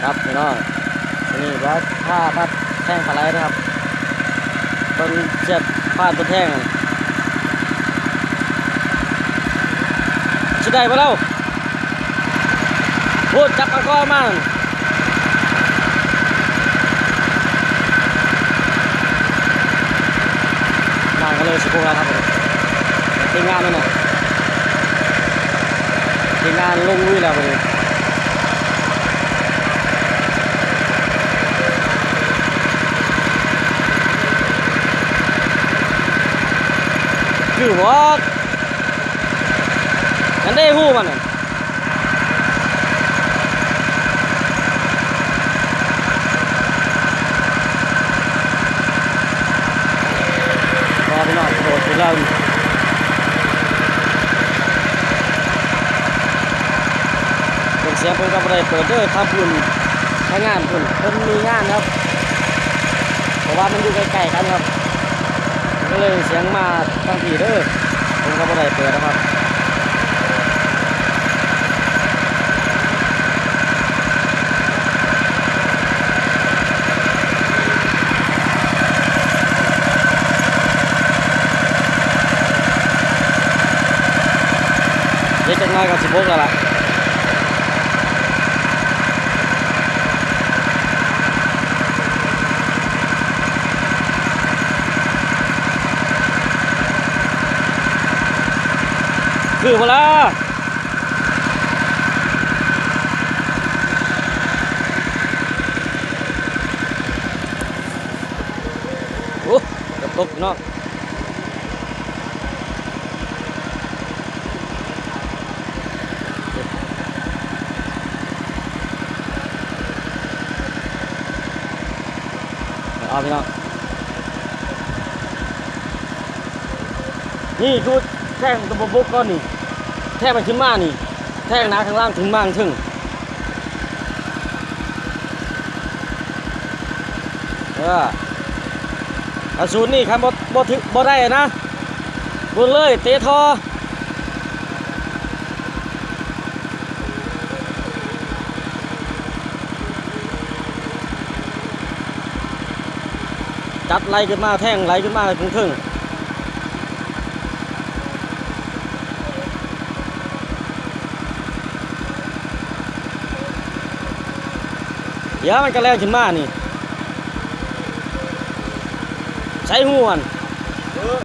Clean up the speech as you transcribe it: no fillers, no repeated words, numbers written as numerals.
ครับพี่น้องนี่ว่าผ้าพัดแท่งปลาไหลนะครับต้นเสียบผ้าต้นแท่งชิได้ปะเล่าพูดจับปลาก้อมันมากันเลยสิพวกเราครับทีมงานนั่นน่ะทีมงานลงลุยแล้วไปเลยคือว่ากันได้หู้มันรอไปหน่อยโดดไปเริ่มเป็นเสียงผมกับอะไรเปิดเด้อถ้าพุ่นใช้งานพุ่นเพิ่นมีงานครับเพราะว่ามันอยู่ใกล้ๆกันครับก็เลยเสียงมาตั้งทีเด้อผมกับอะไรเปิดนะครับเด็กจังน้อยกับ16แล้วล่ะคือเวลาโอ้กับตกเนาะเอาไปเนาะนี่ดูแท่งตัวบุกก้อนนี่แท่งมันขึ้นมานี่แท่งนะข้างล่างถึงมางถึงกระสุนนี่ครับบ่ได้นะบุญเลยเตะทอจัดไหลขึ้นมาแท่งไหลขึ้นมาถึงเดี๋ยวมันก็แล่นขึ้นมานี่ใช้หัว